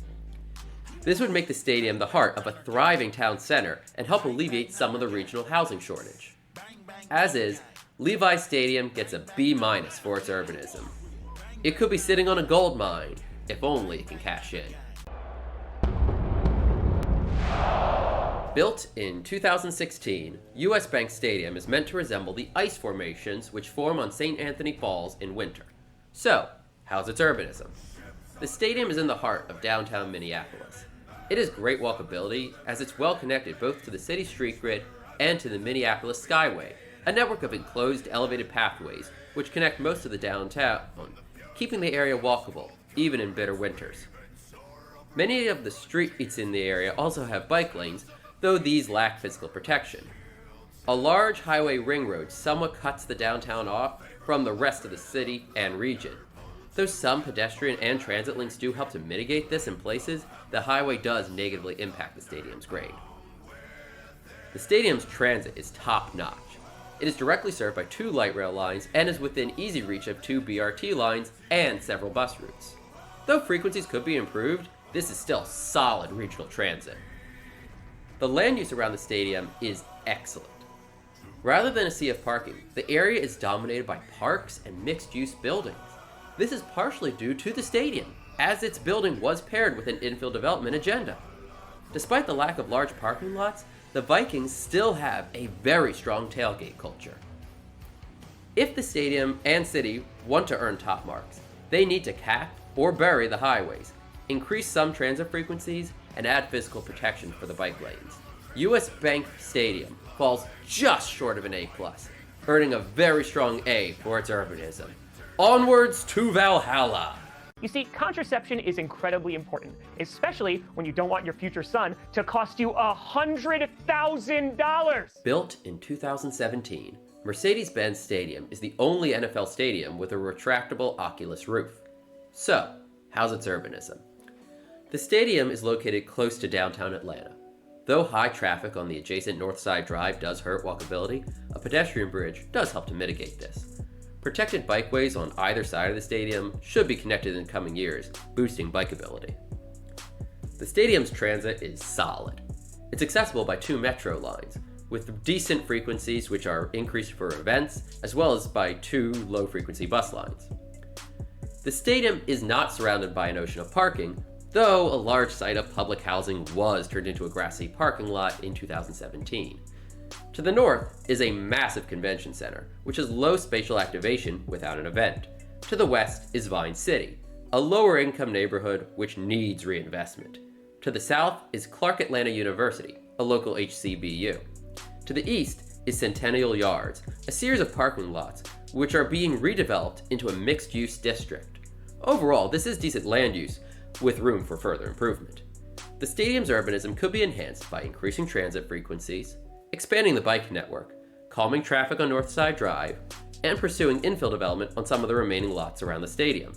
This would make the stadium the heart of a thriving town center and help alleviate some of the regional housing shortage. As is, Levi Stadium gets a B- for its urbanism. It could be sitting on a gold mine, if only it can cash in. Built in 2016, US Bank Stadium is meant to resemble the ice formations which form on St. Anthony Falls in winter. So, how's its urbanism? The stadium is in the heart of downtown Minneapolis. It has great walkability as it's well connected both to the city street grid and to the Minneapolis Skyway, a network of enclosed elevated pathways which connect most of the downtown, keeping the area walkable, even in bitter winters. Many of the streets in the area also have bike lanes, though these lack physical protection. A large highway ring road somewhat cuts the downtown off from the rest of the city and region. Though some pedestrian and transit links do help to mitigate this in places, the highway does negatively impact the stadium's grade. The stadium's transit is top-notch. It is directly served by 2 light rail lines and is within easy reach of 2 BRT lines and several bus routes. Though frequencies could be improved, this is still solid regional transit. The land use around the stadium is excellent. Rather than a sea of parking, the area is dominated by parks and mixed-use buildings. This is partially due to the stadium, as its building was paired with an infill development agenda. Despite the lack of large parking lots, the Vikings still have a very strong tailgate culture. If the stadium and city want to earn top marks, they need to cap or bury the highways, increase some transit frequencies, and add physical protection for the bike lanes. US Bank Stadium falls just short of an A+, earning a very strong A for its urbanism. Onwards to Valhalla! You see, contraception is incredibly important, especially when you don't want your future son to cost you $100,000. Built in 2017, Mercedes-Benz Stadium is the only NFL stadium with a retractable Oculus roof. So, how's its urbanism? The stadium is located close to downtown Atlanta. Though high traffic on the adjacent Northside Drive does hurt walkability, a pedestrian bridge does help to mitigate this. Protected bikeways on either side of the stadium should be connected in coming years, boosting bikeability. The stadium's transit is solid. It's accessible by 2 metro lines, with decent frequencies which are increased for events, as well as by 2 low-frequency bus lines. The stadium is not surrounded by an ocean of parking, though a large site of public housing was turned into a grassy parking lot in 2017. To the north is a massive convention center, which has low spatial activation without an event. To the west is Vine City, a lower income neighborhood which needs reinvestment. To the south is Clark Atlanta University, a local HCBU. To the east is Centennial Yards, a series of parking lots which are being redeveloped into a mixed-use district. Overall, this is decent land use with room for further improvement. The stadium's urbanism could be enhanced by increasing transit frequencies, expanding the bike network, calming traffic on Northside Drive, and pursuing infill development on some of the remaining lots around the stadium.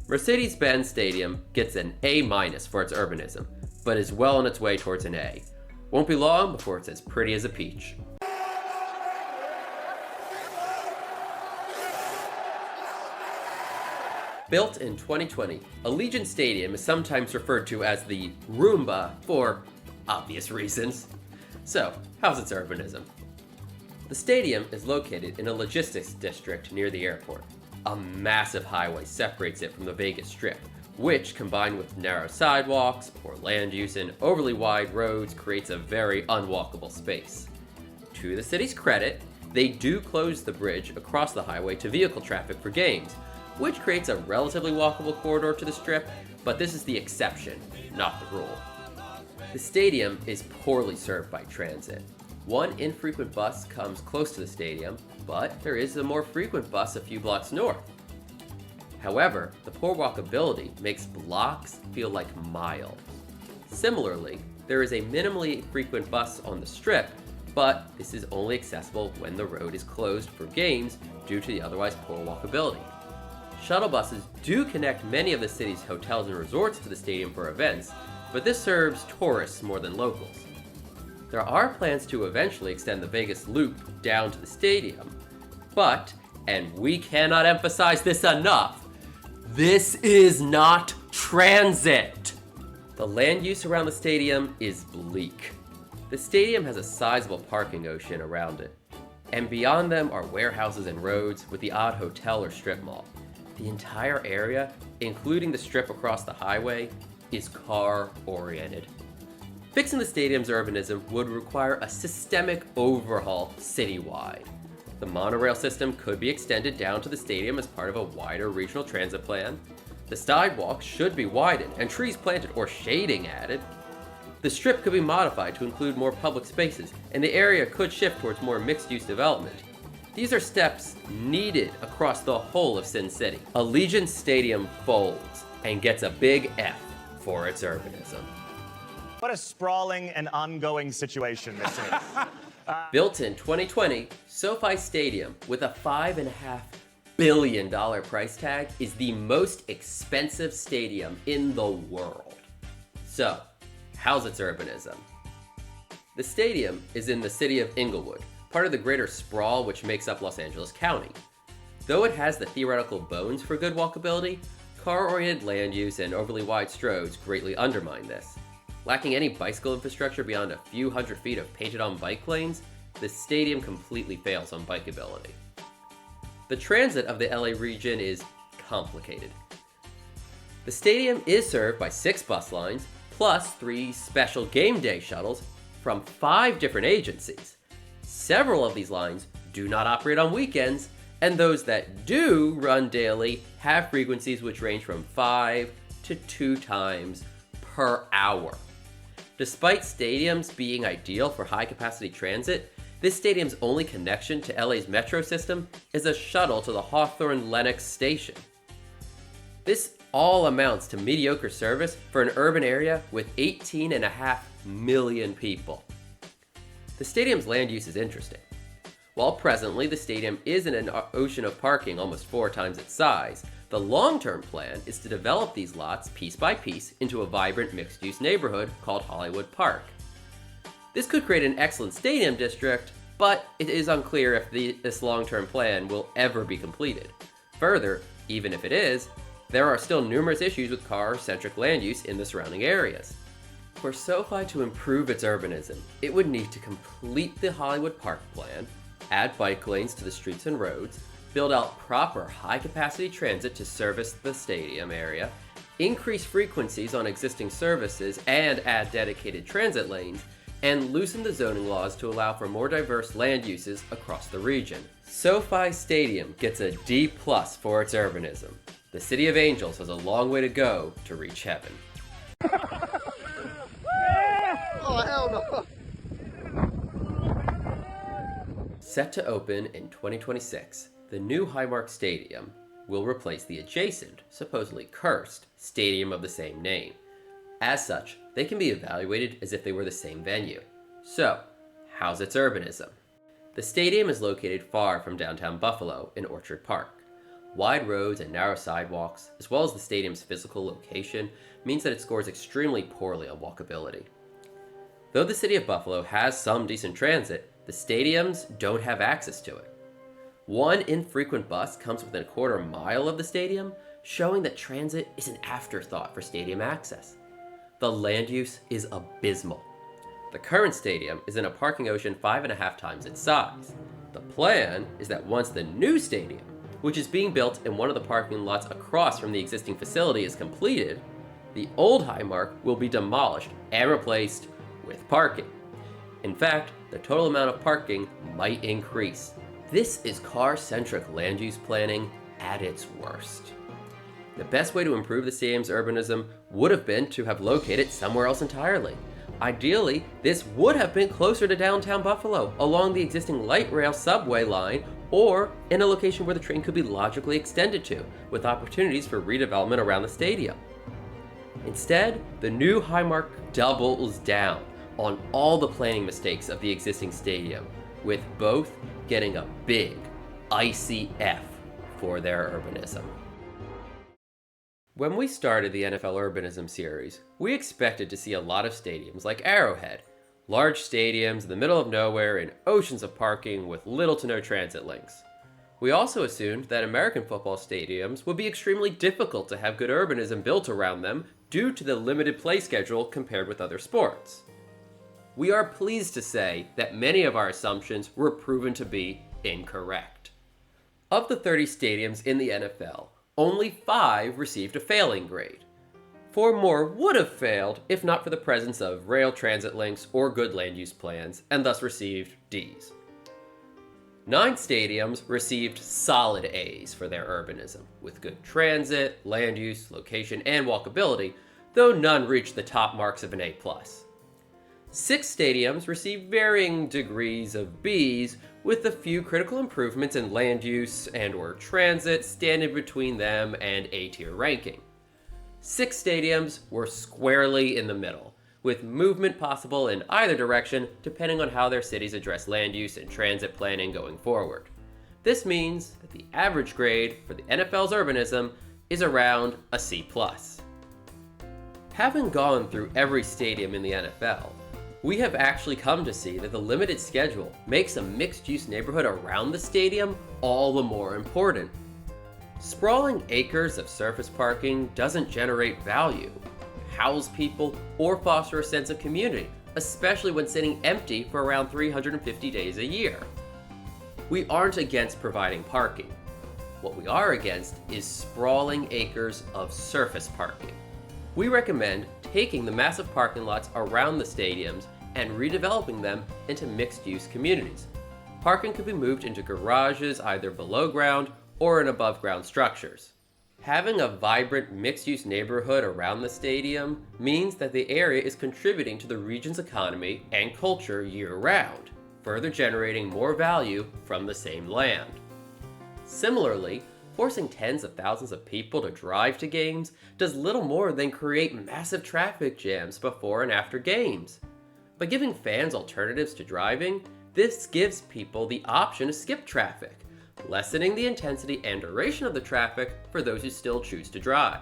Mercedes-Benz Stadium gets an A- for its urbanism, but is well on its way towards an A. Won't be long before it's as pretty as a peach. Built in 2020, Allegiant Stadium is sometimes referred to as the Roomba for obvious reasons. So, how's its urbanism? The stadium is located in a logistics district near the airport. A massive highway separates it from the Vegas Strip, which, combined with narrow sidewalks, poor land use, and overly wide roads, creates a very unwalkable space. To the city's credit, they do close the bridge across the highway to vehicle traffic for games, which creates a relatively walkable corridor to the Strip, but this is the exception, not the rule. The stadium is poorly served by transit. One infrequent bus comes close to the stadium, but there is a more frequent bus a few blocks north. However, the poor walkability makes blocks feel like miles. Similarly, there is a minimally frequent bus on the Strip, but this is only accessible when the road is closed for games due to the otherwise poor walkability. Shuttle buses do connect many of the city's hotels and resorts to the stadium for events, but this serves tourists more than locals. There are plans to eventually extend the Vegas Loop down to the stadium, but, and we cannot emphasize this enough, this is not transit! The land use around the stadium is bleak. The stadium has a sizable parking ocean around it, and beyond them are warehouses and roads with the odd hotel or strip mall. The entire area, including the strip across the highway, is car-oriented. Fixing the stadium's urbanism would require a systemic overhaul citywide. The monorail system could be extended down to the stadium as part of a wider regional transit plan. The sidewalks should be widened and trees planted or shading added. The strip could be modified to include more public spaces, and the area could shift towards more mixed-use development. These are steps needed across the whole of Sin City. Allegiant Stadium folds and gets a big F for its urbanism. What a sprawling and ongoing situation this is. Built in 2020, SoFi Stadium, with a $5.5 billion price tag is the most expensive stadium in the world. So, how's its urbanism? The stadium is in the city of Inglewood, part of the greater sprawl which makes up Los Angeles County. Though it has the theoretical bones for good walkability, car-oriented land use and overly wide stroads greatly undermine this. Lacking any bicycle infrastructure beyond a few hundred feet of painted-on bike lanes, the stadium completely fails on bikeability. The transit of the LA region is complicated. The stadium is served by 6 bus lines, plus 3 special game day shuttles from 5 different agencies. Several of these lines do not operate on weekends, and those that do run daily have frequencies which range from 5 to 2 times per hour. Despite stadiums being ideal for high-capacity transit, this stadium's only connection to LA's metro system is a shuttle to the Hawthorne Lenox station. This all amounts to mediocre service for an urban area with 18.5 million people. The stadium's land use is interesting. While presently the stadium is in an ocean of parking almost 4 times its size, the long-term plan is to develop these lots piece by piece into a vibrant mixed-use neighborhood called Hollywood Park. This could create an excellent stadium district, but it is unclear if this long-term plan will ever be completed. Further, even if it is, there are still numerous issues with car-centric land use in the surrounding areas. For SoFi to improve its urbanism, it would need to complete the Hollywood Park plan, add bike lanes to the streets and roads, build out proper high-capacity transit to service the stadium area, increase frequencies on existing services and add dedicated transit lanes, and loosen the zoning laws to allow for more diverse land uses across the region. SoFi Stadium gets a D+ for its urbanism. The City of Angels has a long way to go to reach heaven. Oh, hell no. Set to open in 2026, the new Highmark Stadium will replace the adjacent, supposedly cursed, stadium of the same name. As such, they can be evaluated as if they were the same venue. So, how's its urbanism? The stadium is located far from downtown Buffalo in Orchard Park. Wide roads and narrow sidewalks, as well as the stadium's physical location, means that it scores extremely poorly on walkability. Though the city of Buffalo has some decent transit, the stadiums don't have access to it. One infrequent bus comes within a quarter mile of the stadium, showing that transit is an afterthought for stadium access. The land use is abysmal. The current stadium is in a parking ocean 5.5 times its size. The plan is that once the new stadium, which is being built in one of the parking lots across from the existing facility, is completed, the old Highmark will be demolished and replaced with parking. In fact, the total amount of parking might increase. This is car-centric land use planning at its worst. The best way to improve the stadium's urbanism would have been to have located somewhere else entirely. Ideally, this would have been closer to downtown Buffalo, along the existing light rail subway line, or in a location where the train could be logically extended to, with opportunities for redevelopment around the stadium. Instead, the new Highmark doubles down on all the planning mistakes of the existing stadium, with both getting a big, icy F for their urbanism. When we started the NFL Urbanism series, we expected to see a lot of stadiums like Arrowhead, large stadiums in the middle of nowhere and oceans of parking with little to no transit links. We also assumed that American football stadiums would be extremely difficult to have good urbanism built around them due to the limited play schedule compared with other sports. We are pleased to say that many of our assumptions were proven to be incorrect. Of the 30 stadiums in the NFL, only 5 received a failing grade. 4 more would have failed if not for the presence of rail transit links or good land use plans, and thus received Ds. 9 stadiums received solid A's for their urbanism, with good transit, land use, location, and walkability, though none reached the top marks of an A+. 6 stadiums received varying degrees of B's, with a few critical improvements in land use and/or transit standing between them and A-tier ranking. 6 stadiums were squarely in the middle, with movement possible in either direction depending on how their cities address land use and transit planning going forward. This means that the average grade for the NFL's urbanism is around a C+. Having gone through every stadium in the NFL, we have actually come to see that the limited schedule makes a mixed-use neighborhood around the stadium all the more important. Sprawling acres of surface parking doesn't generate value, house people, or foster a sense of community, especially when sitting empty for around 350 days a year. We aren't against providing parking. What we are against is sprawling acres of surface parking. We recommend taking the massive parking lots around the stadiums and redeveloping them into mixed-use communities. Parking could be moved into garages either below ground or in above-ground structures. Having a vibrant mixed-use neighborhood around the stadium means that the area is contributing to the region's economy and culture year-round, further generating more value from the same land. Similarly, forcing tens of thousands of people to drive to games does little more than create massive traffic jams before and after games. By giving fans alternatives to driving, this gives people the option to skip traffic, lessening the intensity and duration of the traffic for those who still choose to drive.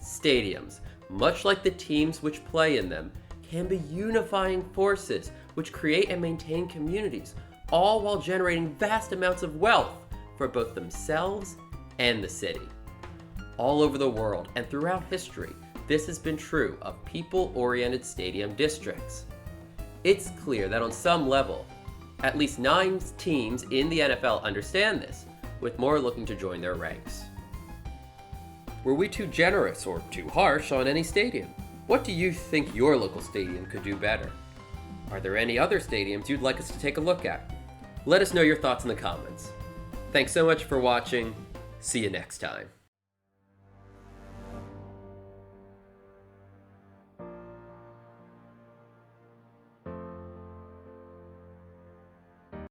Stadiums, much like the teams which play in them, can be unifying forces which create and maintain communities, all while generating vast amounts of wealth for both themselves and the city. All over the world and throughout history, this has been true of people-oriented stadium districts. It's clear that on some level, at least 9 teams in the NFL understand this, with more looking to join their ranks. Were we too generous or too harsh on any stadium? What do you think your local stadium could do better? Are there any other stadiums you'd like us to take a look at? Let us know your thoughts in the comments. Thanks so much for watching. See you next time.